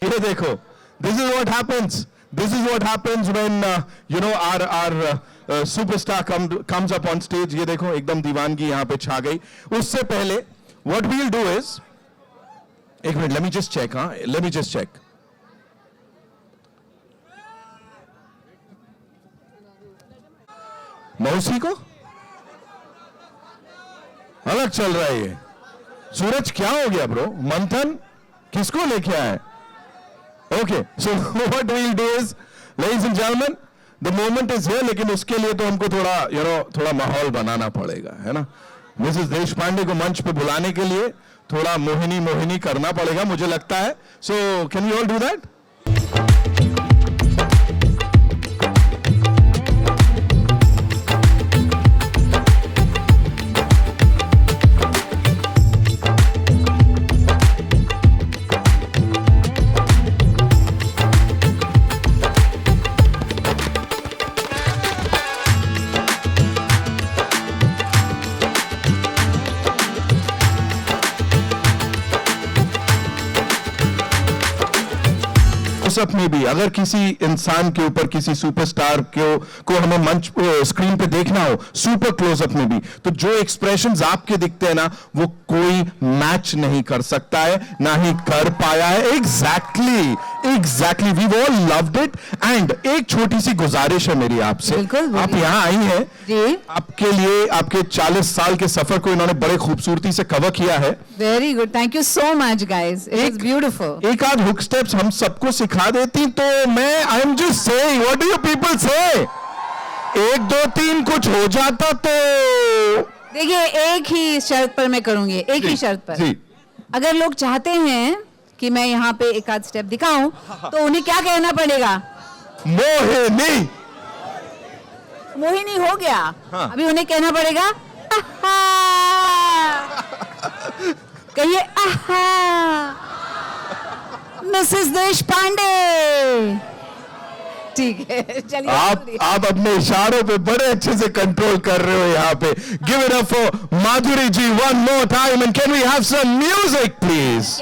ये देखो, this is what happens. This is what happens when you know our superstar comes up on stage. ये देखो एकदम दीवानगी यहाँ पे छा गई. उससे पहले what we'll do is, एक minute, let me just check. हाँ, let me just check. मौसी को अलग चल रहा है ये. सूरज क्या हो गया ब्रो? मंथन किसको लेके आए? Okay, so what we'll do is, ladies and gentlemen, the moment is here. लेकिन उसके लिए तो हमको थोड़ा थोड़ा माहौल बनाना पड़ेगा, है ना? मिसेस देशपांडे को मंच पे बुलाने के लिए थोड़ा मोहिनी करना पड़ेगा, मुझे लगता है. So can you all do that? Close up में भी अगर किसी इंसान के ऊपर, किसी सुपरस्टार को हमें मंच स्क्रीन पे देखना हो, सुपर क्लोजअप में भी, तो जो एक्सप्रेशंस आपके दिखते हैं ना, वो कोई मैच नहीं कर सकता है, ना ही कर पाया है. Exactly we all loved it. And एक छोटी सी गुजारिश है मेरी आपसे. आप यहाँ आई हैं, आपके लिए आपके 40 साल के सफर को इन्होंने बड़े खूबसूरती से कवर किया है. Very good, thank you so much guys, it is beautiful. एक आध हुक स्टेप्स हम सबको सिखा देती तो मैं, I am just saying, what do you people से? 1 2 3 कुछ हो जाता तो. देखिए, एक ही शर्त पर मैं करूंगी, एक ही शर्त पर. जी. अगर लोग चाहते हैं कि मैं यहाँ पे एक आध स्टेप दिखाऊं, तो उन्हें क्या कहना पड़ेगा? मोहिनी. मोहिनी हो गया. हाँ. अभी उन्हें कहना पड़ेगा कहिए मिसेस देशपांडे. ठीक है, चलिए. आप अपने इशारों पे बड़े अच्छे से कंट्रोल कर रहे हो यहाँ पे. Give it up for Madhuri ji one more time, and can we have some music please?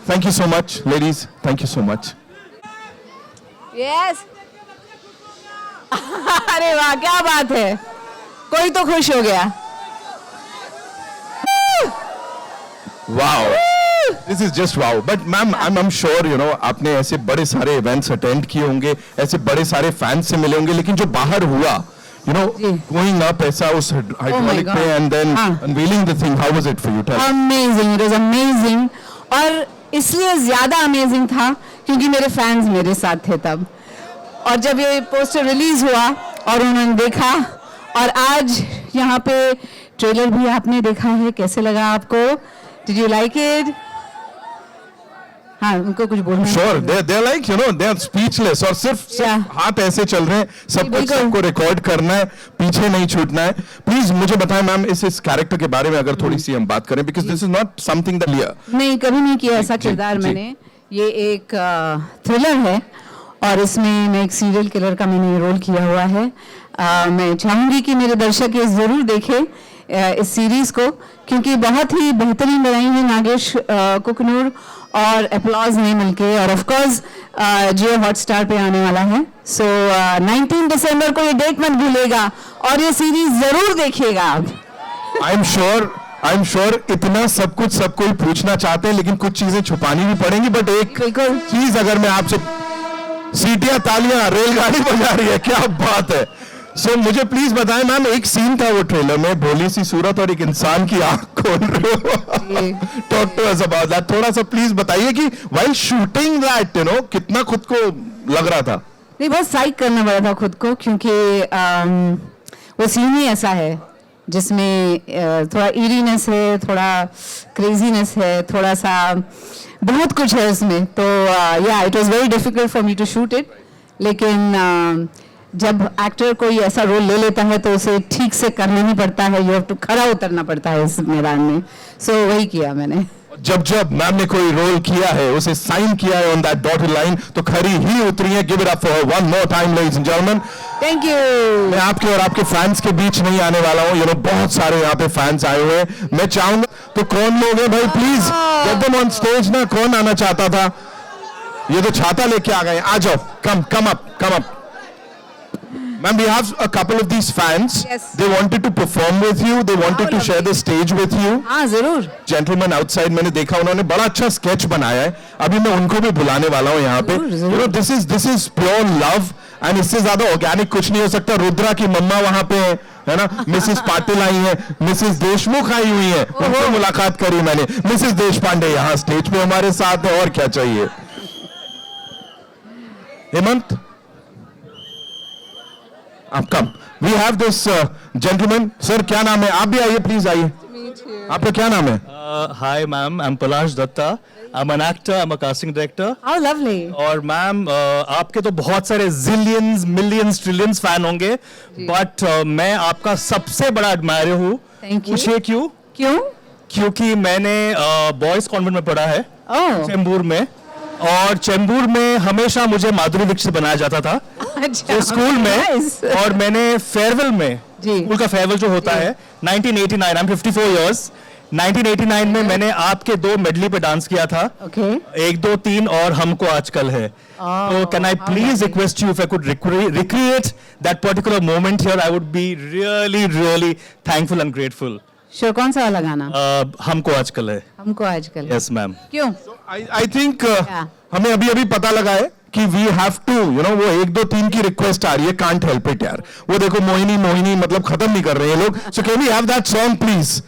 Thank you so much, ladies. Thank you so much. Yes. अरे वाह, क्या बात है, कोई तो खुश हो गया. Wow. This is just wow. But ma'am, I'm sure you know आपने ऐसे बड़े सारे events attend किए होंगे, ऐसे बड़े सारे fans से मिले होंगे, लेकिन जो बाहर हुआ, you know, going up ऐसा उस hydraulic पे and then unveiling the thing, how was it for you? Tell. Amazing. It was amazing. और इसलिए ज्यादा अमेजिंग था क्योंकि मेरे फैंस मेरे साथ थे तब. और जब ये पोस्टर रिलीज हुआ और उन्होंने देखा, और आज यहाँ पे ट्रेलर भी आपने देखा है, कैसे लगा आपको? Did you like it? हाँ, उनको कुछ बोलना. Sure, they're like, you know, they're speechless. और सिर्फ हाथ ऐसे चल रहे हैं, सबको रिकॉर्ड करना है, पीछे नहीं छूटना है. प्लीज मुझे बताएं मैम, इस कैरेक्टर के बारे में अगर थोड़ी सी हम बात करें, because this is not something that clear. नहीं, कभी नहीं किया ऐसा किरदार मैंने. ये एक थ्रिलर है और इसमें मैं एक सीरियल किलर का मैंने रोल किया हुआ है. मैं चाहूंगी कि मेरे दर्शक ये जरूर देखें इस सीरीज को, क्योंकि बहुत ही बेहतरीन बनाई है नागेश कुकनूर और एप्लॉज ने मिलके. और ऑफ कोर्स जियो हॉटस्टार पे आने वाला है. सो 19 दिसंबर को ये डेट मत भूलेगा और ये सीरीज जरूर देखिएगा आप. आई एम श्योर इतना सब कुछ सब कोई पूछना चाहते हैं, लेकिन कुछ चीजें छुपानी भी पड़ेंगी. बट एक चीज अगर मैं आपसे, सीटियां, तालियां, रेलगाड़ी बजा रही है, क्या बात है. सो मुझे प्लीज बताएं मैम, एक सीन था वो ट्रेलर में, भोली सी सूरत और एक इंसान की आंख खोल रहे हो, talk to us about that, थोड़ा सा प्लीज बताइए कि व्हाइल शूटिंग दैट कितना खुद को लग रहा था? नहीं, बहुत साइक करना पड़ा था खुद को, क्योंकि वो सीन ही ऐसा है जिसमें थोड़ा ईरीनेस है, थोड़ा क्रेजीनेस है, थोड़ा सा बहुत कुछ है उसमें। तो या it was very difficult for me to shoot it, लेकिन जब एक्टर कोई ऐसा रोल ले लेता है तो उसे ठीक से करना ही पड़ता है, यू हैव टू खरा उतरना पड़ता है इस मैदान में। सो वही किया मैंने। जब जब मैम ने कोई रोल किया है, उसे साइन किया है ऑन दैट डॉटेड लाइन, तो खरी ही उतरी है। Give it up for one more time ladies and gentleman. Thank you. मैं आपके और आपके फैंस के बीच नहीं आने वाला हूं, बहुत सारे यहाँ पे फैंस आए हुए हैं। मैं चाहूंगा तो कौन लोग हैं भाई, please get them on stage ना। कौन आना चाहता था? ये तो छाता लेके आ गए, आ जाओ, come up. Ma'am, we have a couple of these fans. Yes. They wanted to perform with you. They wanted to share the stage with you. हाँ जरूर। Gentleman outside, मैंने देखा उन्होंने बड़ा अच्छा स्केच बनाया है। अभी मैं उनको भी बुलाने वाला हूँ यहाँ पे। This is pure love, and इससे ज्यादा ऑर्गेनिक कुछ नहीं हो सकता। रुद्रा की मम्मा वहाँ पे है ना, मिसेस पाटिल आई है, मिसेस देशमुख आई हुई है, उनसे मुलाकात करी मैंने। मिसेस देशपांडे यहाँ स्टेज पे हमारे साथ है, और क्या चाहिए? हेमंत, आप come. We have this gentleman. Sir क्या नाम है? आप भी आइए, प्लीज आइए। आपका क्या नाम है? Hi ma'am, I'm Palash Datta. I'm an actor, I'm a casting director. How lovely. और मैम आपके तो बहुत सारे जिलियंस, मिलियंस, ट्रिलियंस फैन होंगे, बट मैं आपका सबसे बड़ा एडमायर हूँ। Thank you. पूछिए क्यों? क्यों? क्योंकि मैंने बॉयज कॉन्वेंट में पढ़ा है, ओह। चेंबूर में, और चेंबूर में हमेशा मुझे माधुरी दीक्षित बनाया जाता था अच्छा। स्कूल में। Nice. और मैंने फेयरवेल में, जी। स्कूल का फेयरवेल जो होता है 1989, आई एम 54 इयर्स, 1989 में मैंने आपके 2 मेडली पे डांस किया था। Okay. 1, 2, 3 और हमको आजकल है। तो can I please request you, if I could recreate that particular moment here, I would be really thankful and grateful. Sure, कौन सा वाला गाना? हमको आजकल है। हमको आजकल। Yes ma'am. क्यों? I think हमें अभी पता लगा है कि वी हैव टू वो 1, 2, 3 की रिक्वेस्ट आ रही है, कांट हेल्प इट यार। वो देखो मोहिनी मतलब खत्म नहीं कर रहे हैं लोग। So can we have that song please?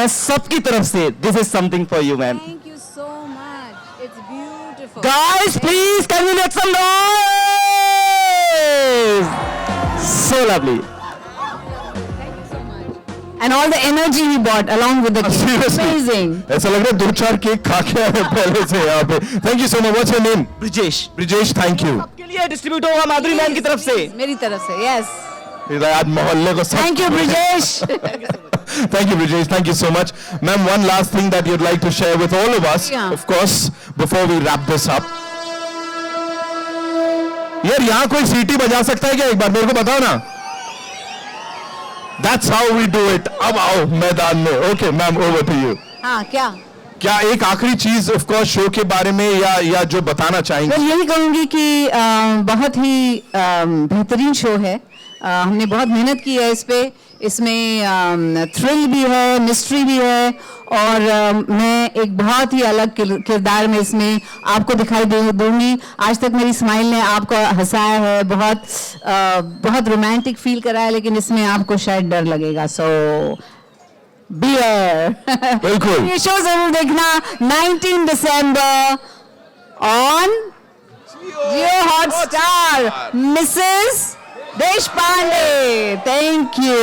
सबकी तरफ से this is something for you ma'am. Thank you so much. It's beautiful. Guys please can we make some noise? So lovely. And all the energy he brought along with the cake. Seriously? Amazing. ऐसा लग रहा है 2-4 cake खा के आए पहले से यहाँ पे। Thank you so much. What's your name? Brijesh. Brijesh, thank you. आपके लिए डिस्ट्रीब्यूट होगा माधुरी मैम की तरफ से। मेरी तरफ से, yes. आज मोहल्ले को सब। Thank you, Brijesh. Thank you, Brijesh. Thank you so much. Ma'am, one last thing that you'd like to share with all of us, Yeah. of course, before we wrap this up. यार यहाँ कोई सीटी बजा सकता है क्या? एक बार मेरे को बताओ ना। That's how we do it. अब आओ मैदान में। Okay, ma'am, over to you. हाँ, क्या एक आखिरी चीज ऑफ कोर्स शो के बारे में या जो बताना चाहेंगे? मैं यही कहूंगी कि बहुत ही बेहतरीन शो है। हमने बहुत मेहनत की है इस पे। इसमें थ्रिल भी है, मिस्ट्री भी है, और मैं एक बहुत ही अलग किरदार में इसमें आपको दिखाई दूंगी। आज तक मेरी स्माइल ने आपको हंसाया है, बहुत रोमांटिक फील कराया, लेकिन इसमें आपको शायद डर लगेगा। सो बिल्कुल। ये शो जरूर देखना 19 दिसंबर on Jio Hotstar. Mrs Deshpande, thank you.